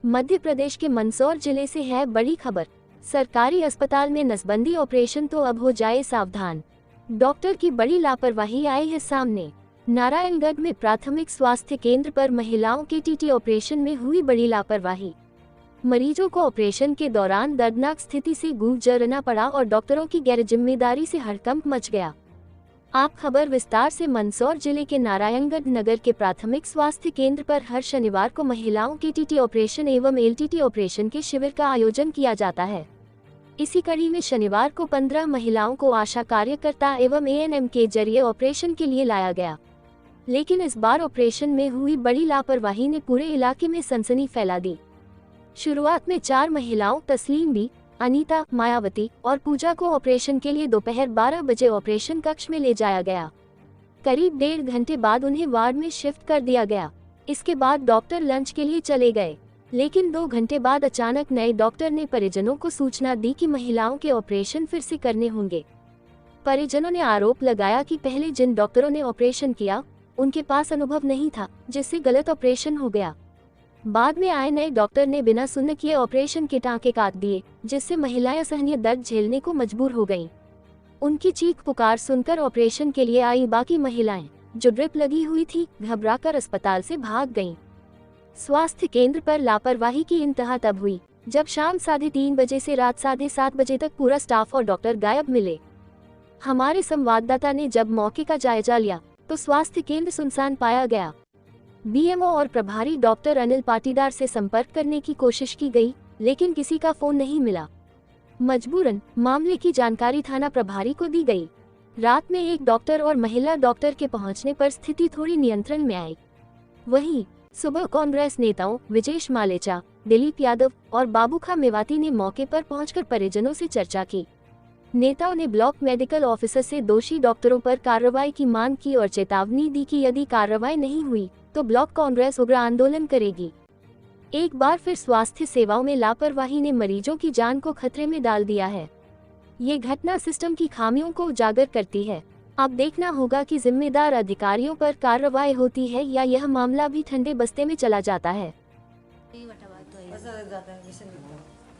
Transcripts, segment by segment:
मध्य प्रदेश के मंदसौर जिले से है बड़ी खबर। सरकारी अस्पताल में नसबंदी ऑपरेशन तो अब हो जाए सावधान। डॉक्टर की बड़ी लापरवाही आई है सामने। नारायणगढ़ में प्राथमिक स्वास्थ्य केंद्र पर महिलाओं के टीटी ऑपरेशन में हुई बड़ी लापरवाही। मरीजों को ऑपरेशन के दौरान दर्दनाक स्थिति से गुजरना पड़ा और डॉक्टरों की गैर जिम्मेदारी से हड़कंप मच गया। आप खबर विस्तार से। मंदसौर जिले के नारायणगढ़ नगर के प्राथमिक स्वास्थ्य केंद्र पर हर शनिवार को महिलाओं के टीटी ऑपरेशन एवं एलटीटी ऑपरेशन के शिविर का आयोजन किया जाता है। इसी कड़ी में शनिवार को 15 महिलाओं को आशा कार्यकर्ता एवं एएनएम के जरिए ऑपरेशन के लिए लाया गया। लेकिन इस बार ऑपरेशन में हुई बड़ी लापरवाही ने पूरे इलाके में सनसनी फैला दी। शुरुआत में 4 महिलाओं तस्लीम बी, अनीता, मायावती और पूजा को ऑपरेशन के लिए दोपहर 12 बजे ऑपरेशन कक्ष में ले जाया गया। करीब 1.5 घंटे बाद उन्हें वार्ड में शिफ्ट कर दिया गया। इसके बाद डॉक्टर लंच के लिए चले गए, लेकिन 2 घंटे बाद अचानक नए डॉक्टर ने परिजनों को सूचना दी कि महिलाओं के ऑपरेशन फिर से करने होंगे। परिजनों ने आरोप लगाया कि पहले जिन डॉक्टरों ने ऑपरेशन किया उनके पास अनुभव नहीं था, जिससे गलत ऑपरेशन हो गया। बाद में आए नए डॉक्टर ने बिना सुनने किए ऑपरेशन के टांके काट दिए, जिससे महिलाएं असहनीय दर्द झेलने को मजबूर हो गईं। उनकी चीख पुकार सुनकर ऑपरेशन के लिए आई बाकी महिलाएं, जो ड्रिप लगी हुई थी, घबराकर अस्पताल से भाग गईं। स्वास्थ्य केंद्र पर लापरवाही की इंतहा तब हुई जब शाम 3:30 बजे से रात 7:30 बजे तक पूरा स्टाफ और डॉक्टर गायब मिले। हमारे संवाददाता ने जब मौके का जायजा लिया तो स्वास्थ्य केंद्र सुनसान पाया गया। बीएमओ और प्रभारी डॉक्टर अनिल पाटीदार से संपर्क करने की कोशिश की गई, लेकिन किसी का फोन नहीं मिला। मजबूरन मामले की जानकारी थाना प्रभारी को दी गई। रात में एक डॉक्टर और महिला डॉक्टर के पहुंचने पर स्थिति थोड़ी नियंत्रण में आई। वहीं सुबह कांग्रेस नेताओं विजेश मालेचा, दिलीप यादव और बाबूखा मेवाती ने मौके पर पहुंचकर परिजनों से चर्चा की। नेताओं ने ब्लॉक मेडिकल ऑफिसर से दोषी डॉक्टरों पर कार्रवाई की मांग की और चेतावनी दी कि यदि कार्रवाई नहीं हुई तो ब्लॉक कांग्रेस उग्र आंदोलन करेगी। एक बार फिर स्वास्थ्य सेवाओं में लापरवाही ने मरीजों की जान को खतरे में डाल दिया है। ये घटना सिस्टम की खामियों को उजागर करती है। अब देखना होगा कि जिम्मेदार अधिकारियों पर कार्रवाई होती है या यह मामला भी ठंडे बस्ते में चला जाता है।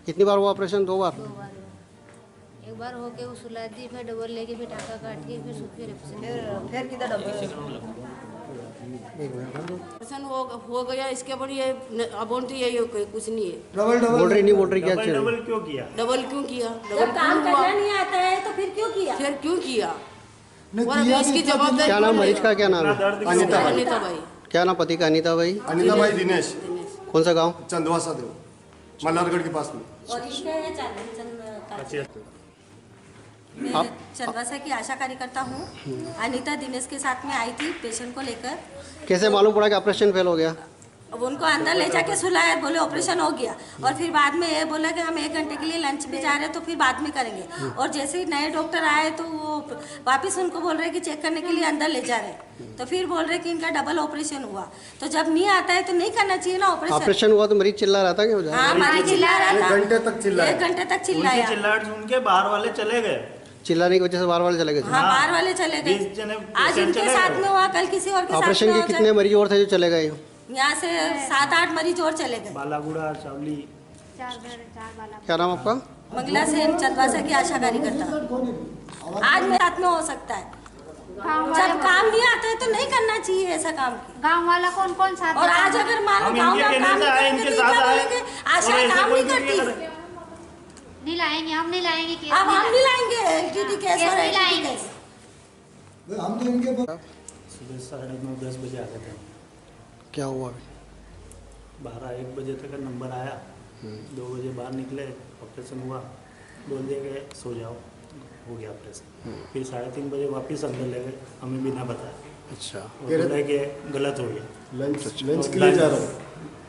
कितनी बार हुआ ऑपरेशन? 2 बार। एक बार होके वो सुला दी, फिर डबल लेके फिर टाका काट के फिर किधर डबल ऑपरेशन हो गया। इसके ऊपर ये अब बोलती है ये कुछ नहीं है। बोल रही क्या? डबल क्यों किया? डबल क्यों किया? जब काम करना नहीं आता है तो फिर क्यों किया? और अभी इसकी जवाबदारी। क्या नाम मरीज का? क्या नाम है? अनीता भाई। क्या नाम पति का? अनीता भाई। अनीता भाई दिनेश। कौन सा गाँव? चंदवासा देव, मल्हारगढ़ के पास में। मैं चंदवासा की आशा कार्यकर्ता हूँ। अनीता दिनेश के साथ में आई थी पेशेंट को लेकर। कैसे मालूम पड़ा कि ऑपरेशन फेल हो गया? अब उनको अंदर ले जाके सुलाया, बोले ऑपरेशन हो गया। और फिर बाद में ये बोला कि हम 1 घंटे के लिए लंच भी जा रहे हैं तो फिर बाद में करेंगे। और जैसे ही नए डॉक्टर आए तो वो वापस उनको बोल रहे कि चेक करने के लिए अंदर ले जा रहे हैं। तो फिर बोल रहे कि इनका डबल ऑपरेशन हुआ। तो जब नहीं आता है तो नहीं करना चाहिए ना ऑपरेशन। ऑपरेशन हुआ तो मरीज चिल्ला रहा था क्या? हाँ, मरीज चिल्ला रहा था। 1 घंटे तक चिल्लाया। 1 घंटे तक चिल्लाया। चिल्लाहट सुन के बाहर वाले चले गए। चिल्लाने की वजह से बार बार चले गए? हाँ, बाहर वाले चले गए। आज इनके साथ में हुआ, कल किसी और के साथ में। ऑपरेशन के कितने मरीज और थे जो चले गए? यहाँ से 7-8 मरीज और चले गए। बालागुड़ा, चावली। क्या नाम आपका? मंगला सेन, चंदवासा की आशा कार्यकर्ता। आज मेरे हाथ में हो सकता है। जब काम नहीं आता है तो नहीं करना चाहिए ऐसा काम। गांव वाला कौन कौन साथ? और आज अगर मान लो गाँव का काम नहीं करेंगे तो क्या बोलेंगे? आशा काम नहीं करती। नहीं लाएंगे, हम नहीं लाएंगे। अब हम नहीं लाएंगे एलटीटी केस और एलटीटी केस। हम तो इनके सुबह 9:30-10 बजे आ गए थे। क्या हुआ? 12-1 बजे तक का नंबर आया। 2 बजे बाहर निकले, ऑपरेशन हुआ। बोल दिया कि सो जाओ, हो गया ऑपरेशन। फिर 3:30 बजे वापस अंदर ले गए, हमें बिना बताया। अच्छा। बोला कि गलत हो गया। लंच के लिए जा रहा हूँ।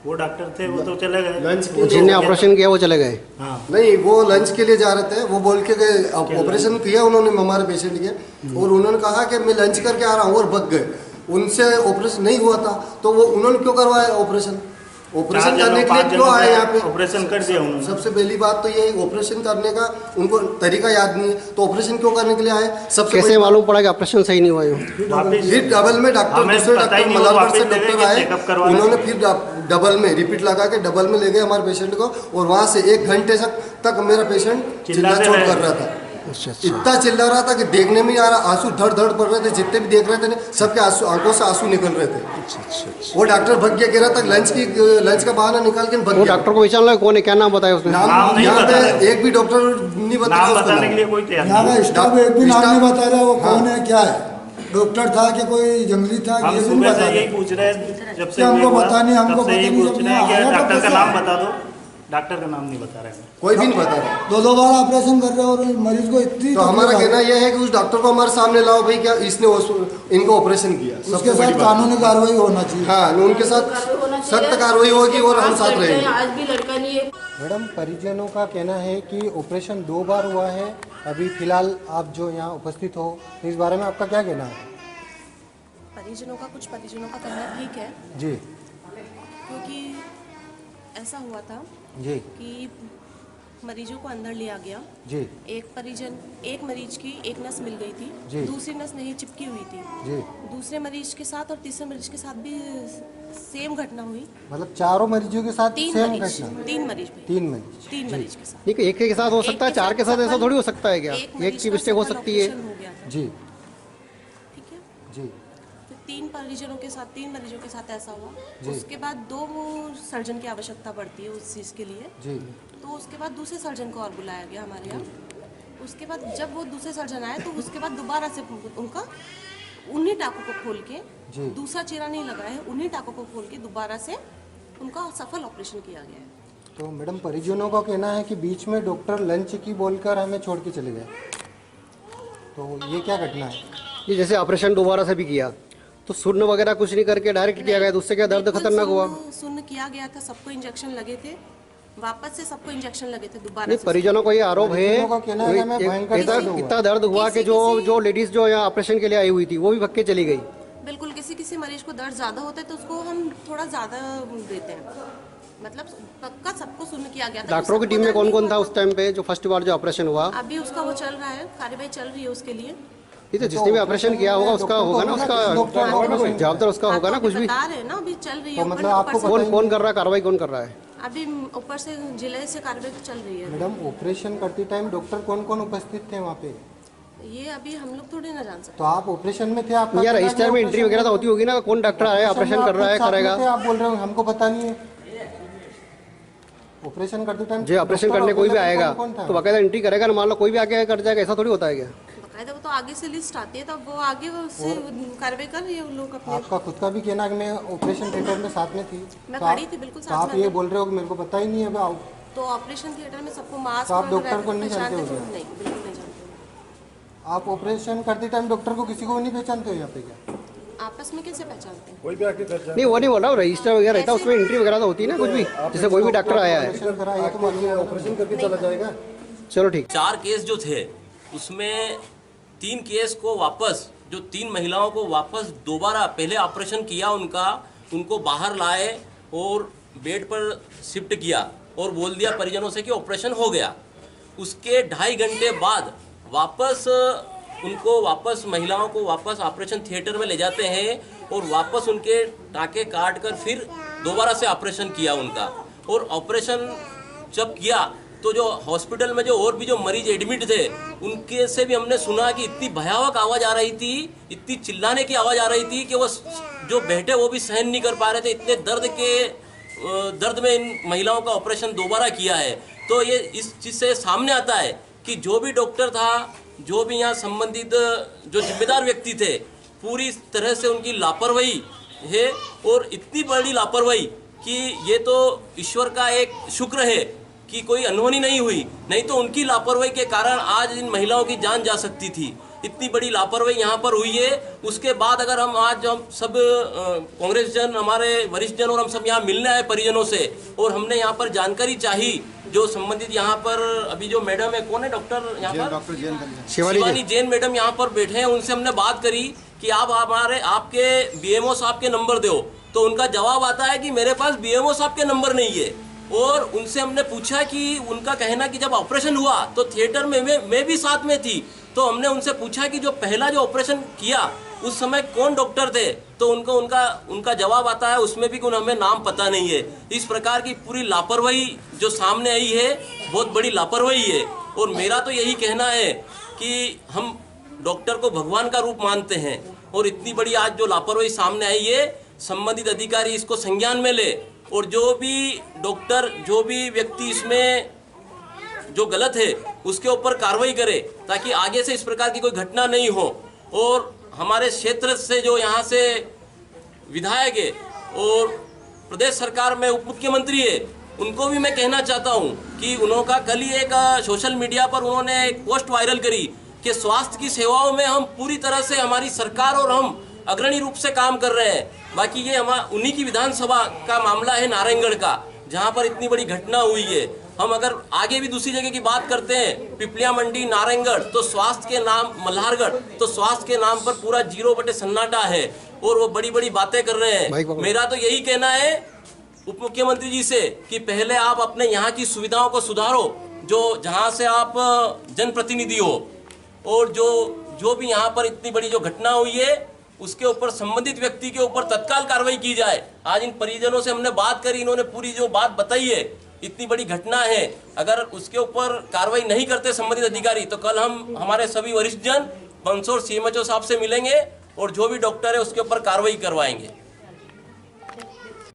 वो डॉक्टर थे, वो तो चले गए। लंच जिनने ऑपरेशन किया वो चले गए? हाँ। नहीं, वो लंच के लिए जा रहे थे। वो बोल के गए, ऑपरेशन किया उन्होंने हमारे पेशेंट के, और उन्होंने कहा कि मैं लंच करके आ रहा हूँ, और भग गए। उनसे ऑपरेशन नहीं हुआ था तो वो उन्होंने क्यों करवाया ऑपरेशन? ऑपरेशन करने के लिए क्यों आए यहाँ पे? ऑपरेशन कर दिया उन्होंने। सबसे पहली बात तो ये, ऑपरेशन करने का उनको तरीका याद नहीं है, तो ऑपरेशन क्यों करने के लिए आए? सबसे कैसे मालूम पड़ा कि ऑपरेशन सही नहीं हुआ? फिर डबल में डॉक्टर, दूसरे डॉक्टर मल्हारगढ़ से डॉक्टर आए, उन्होंने फिर डबल में रिपीट लगा के डबल में ले गए हमारे पेशेंट को, और वहाँ से 1 घंटे तक मेरा पेशेंट चिल्ला चोट कर रहा था। अच्छा इतना चिल्ला रहा था कि देखने में आ रहा, आंसू धड़ धड़ पड़ रहे थे, जितने भी देख रहे थे सबके आंसू, आंखों से आंसू निकल रहे थे। वो डॉक्टर भग गया, कह रहा था लंच का बहाना निकाल के भग वो गया। डॉक्टर को पहचान लगा कौन है, क्या नाम बताया उसने? नाम नहीं यहाँ बता रहा। पे एक भी डॉक्टर नहीं बताया नाम उसका बताने के नाम। लिए कोई तैयार यहाँ नहीं। का स्टाफ एक भी नाम स्टाफ- नहीं बता रहा वो हाँ। कौन है क्या है, डॉक्टर था कि कोई जंगली था, हम ये भी नहीं सुबह बता से यही रहे। पूछ रहे हैं, जब से कि हमको ये हुआ, पता नहीं, हमको तब से पता यही नहीं, पूछ जब रहे हैं कि आया तो डॉक्टर का कैसे नाम आया? बता दो, डॉक्टर का नाम नहीं बता रहे हैं। कोई भी नहीं बता रहा। 2 बार ऑपरेशन कर रहे हो और मरीज को इतनी तो हमारा तकलीफ कहना आ रही है। यह है कि उस डॉक्टर को हमारे सामने लाओ भाई, क्या इसने इनको ऑपरेशन किया, उसके सबसे बड़ी साथ बात। कानूनी कार्रवाई होना चाहिए। हाँ, उनके साथ सख्त कार्रवाई होगी और हम साथ रहेंगे। आज भी लड़का नहीं है। मैडम, परिजनों का कहना है कि ऑपरेशन 2 बार हुआ है, अभी फिलहाल आप जो यहाँ उपस्थित हो, तो इस बारे में आपका क्या कहना है? कुछ परिजनों का कहना ठीक है, जी क्योंकि ऐसा हुआ था जी कि मरीजों को अंदर लिया गया। जी एक मरीज की एक नस मिल गई थी, जी। दूसरी नस नहीं चिपकी हुई थी। जी, दूसरे मरीज के साथ और तीसरे मरीज के साथ भी सेम घटना हुई। मतलब चारों मरीजों के साथ तीन सेम मरीज घटना? 3 मरीज पे 3 मरीज। तीन जी। मरीज के साथ। नहीं, एक के साथ हो सकता है, एक के 4 के साथ ऐसा सफल- थोड़ी हो सकता है क्या? एक एक मरीज की का मिस्टेक हो सफल सकती है। ऑपरेशन हो गया था, जी ठीक है। जी तो 3 परिजनों के साथ 3 मरीजों के साथ ऐसा हुआ। जी। उसके बाद 2 सर्जन की आवश्यकता पड़ती है उस चीज़ के लिए। जी तो उसके बाद दूसरे सर्जन को और बुलाया गया हमारे यहाँ। उसके बाद जब वो दूसरे सर्जन आए तो उसके बाद दोबारा से उनका उन्हीं टाँकों को खोल के, जी। दूसरा चीरा नहीं लगाया है, उन्हीं टाँकों को खोल के दोबारा से उनका सफल ऑपरेशन किया गया है। तो मैडम, परिजनों का कहना है कि बीच में डॉक्टर लंच की बोलकर हमें छोड़ के चले गए, तो ये क्या घटना है? ये जैसे ऑपरेशन दोबारा से भी किया तो सुन्न वगैरह कुछ नहीं करके डायरेक्ट किया गया, तो उससे क्या दर्द बिल्कुल खतरनाक हुआ? सुन्न किया गया था, सबको इंजेक्शन लगे थे, वापस से सबको इंजेक्शन लगे थे दोबारा नहीं, से। परिजनों को ये आरोप है परिजनों का कहना है कि हमें भयंकर दर्द हुआ। इतना दर्द हुआ कि जो लेडीज जो यहाँ ऑपरेशन के लिए आई हुई थी वो भी भग के चली गई। बिल्कुल, किसी मरीज को दर्द ज़्यादा होता है तो उसको हम थोड़ा ज़्यादा देते हैं, मतलब पक्का सबको सुन्न किया गया था। डॉक्टरों की सबको टीम में दर्द कौन नहीं कौन था हुआ। उस टाइम पे जो फर्स्ट बार जो ऑपरेशन हुआ? अभी उसका वो चल रहा है, कार्यवाही चल रही है उसके लिए। ये तो जिसने भी ऑपरेशन किया होगा उसका होगा ना, उसका जवाबदार उसका होगा ना, कुछ भी। बता रहे हैं ना, अभी चल रही है। तो मतलब ऊपर- आपको ऊपर से- कौन कर रहा है कार्रवाई, कौन कर रहा है? अभी ऊपर से जिले से कार्रवाई चल रही है। मैडम, ऑपरेशन करते टाइम डॉक्टर कौन कौन उपस्थित थे वहाँ पे? ये अभी हम लोग थोड़ी ना जान सकते। तो आप ऑपरेशन में थे? आप यार रजिस्टर में एंट्री वगैरह तो होती होगी ना, कौन डॉक्टर आया ऑपरेशन कर रहा है, करेगा? आप बोल रहे हो हमको पता नहीं है। ऑपरेशन करते टाइम जो ऑपरेशन करने कोई भी आएगा तो बाकायदा एंट्री करेगा ना, मान लो कोई भी आके कर जाएगा, ऐसा थोड़ी होता है क्या? बाकायदा वो तो आगे से लिस्ट आती है, तब वो आगे से कार्रवाई कर रही है उन लोग अपने। आपका खुद का भी कहना है कि मैं ऑपरेशन थिएटर में साथ में थी, मैं तो खड़ी आप- थी, बिल्कुल तो साथ आप में ये थी। बोल रहे हो कि मेरे को पता ही नहीं है अब तो ऑपरेशन थिएटर में सबको मास्क तो आप और डॉक्टर को नहीं पहचानते जानते हो थे? क्या? नहीं, बिल्कुल नहीं जानते। आप ऑपरेशन करते टाइम डॉक्टर को किसी को नहीं पहचानते हो यहाँ पे क्या? आपस में कैसे पहचानते हैं? नहीं वो नहीं बोल रहा हूँ, रजिस्टर वगैरह रहता है उसमें एंट्री वगैरह तो होती है ना, कुछ भी जैसे कोई भी डॉक्टर आया है। ऑपरेशन करा ये तो मालूम ऑपरेशन करके चला जाएगा। चलो ठीक। 4 केस जो थे उसमें 3 केस को वापस, जो 3 महिलाओं को वापस दोबारा पहले ऑपरेशन किया उनको बाहर लाए और बेड पर शिफ्ट किया और बोल दिया परिजनों से कि ऑपरेशन हो गया। उसके 2.5 घंटे बाद वापस महिलाओं को वापस ऑपरेशन थिएटर में ले जाते हैं और वापस उनके टाँके काट कर फिर दोबारा से ऑपरेशन किया उनका। और ऑपरेशन जब किया तो जो हॉस्पिटल में जो और भी जो मरीज एडमिट थे उनके से भी हमने सुना कि इतनी भयावह आवाज़ आ रही थी, इतनी चिल्लाने की आवाज़ आ रही थी कि वो जो बैठे वो भी सहन नहीं कर पा रहे थे, इतने दर्द में इन महिलाओं का ऑपरेशन दोबारा किया है। तो ये इस चीज़ से सामने आता है कि जो भी डॉक्टर था, जो भी यहाँ संबंधित जो जिम्मेदार व्यक्ति थे, पूरी तरह से उनकी लापरवाही है और इतनी बड़ी लापरवाही कि ये तो ईश्वर का एक शुक्र है कि कोई अनहोनी नहीं हुई, नहीं तो उनकी लापरवाही के कारण आज इन महिलाओं की जान जा सकती थी। इतनी बड़ी लापरवाही यहाँ पर हुई है। उसके बाद अगर हम सब कांग्रेस जन, हमारे वरिष्ठ जन और हम सब यहाँ मिलने आए परिजनों से और हमने यहाँ पर जानकारी चाही जो संबंधित यहाँ पर अभी जो मैडम है, कौन है डॉक्टर यहाँ पर? डॉक्टर शिवानी जैन मैडम यहाँ पर बैठे हैं। उनसे हमने बात करी कि आप आपके बीएमओ साहब के नंबर दो, तो उनका जवाब आता है कि मेरे पास बीएमओ साहब के नंबर नहीं है। और उनसे हमने पूछा कि उनका कहना कि जब ऑपरेशन हुआ तो थिएटर में मैं भी साथ में थी, तो हमने उनसे पूछा कि जो पहला जो ऑपरेशन किया उस समय कौन डॉक्टर थे, तो उनका जवाब आता है उसमें भी हमें नाम पता नहीं है। इस प्रकार की पूरी लापरवाही जो सामने आई है, बहुत बड़ी लापरवाही है। और मेरा तो यही कहना है कि हम डॉक्टर को भगवान का रूप मानते हैं, और इतनी बड़ी आज जो लापरवाही सामने आई है, संबंधित अधिकारी इसको संज्ञान में ले, और जो भी डॉक्टर, जो भी व्यक्ति इसमें जो गलत है उसके ऊपर कार्रवाई करे, ताकि आगे से इस प्रकार की कोई घटना नहीं हो। और हमारे क्षेत्र से जो यहाँ से विधायक है और प्रदेश सरकार में उप मुख्यमंत्री है, उनको भी मैं कहना चाहता हूँ कि उन्होंने कल ही एक सोशल मीडिया पर उन्होंने एक पोस्ट वायरल करी कि स्वास्थ्य की सेवाओं में हम पूरी तरह से, हमारी सरकार और हम अग्रणी रूप से काम कर रहे हैं। बाकी ये उन्हीं की विधानसभा का मामला है, नारायणगढ़ का, जहाँ पर इतनी बड़ी घटना हुई है। हम अगर आगे भी दूसरी जगह की बात करते हैं, पिपलिया मंडी, नारायणगढ़, तो स्वास्थ्य के नाम, मल्हारगढ़, तो स्वास्थ्य के नाम पर पूरा 0 बटे सन्नाटा है, और वो बड़ी बड़ी बातें कर रहे हैं। मेरा तो यही कहना है उप मुख्यमंत्री जी से कि पहले आप अपने यहाँ की सुविधाओं को सुधारो, जो जहाँ से आप जनप्रतिनिधि हो, और जो भी यहाँ पर इतनी बड़ी जो घटना हुई है उसके ऊपर संबंधित व्यक्ति के ऊपर तत्काल कार्रवाई की जाए। आज इन परिजनों से हमने बात करी, इन्होंने पूरी जो बात बताई है, इतनी बड़ी घटना है, अगर उसके ऊपर कार्रवाई नहीं करते संबंधित अधिकारी, तो कल हम हमारे सभी वरिष्ठ जन मंदसौर CMHO साहब से मिलेंगे और जो भी डॉक्टर है उसके ऊपर कार्रवाई करवाएंगे।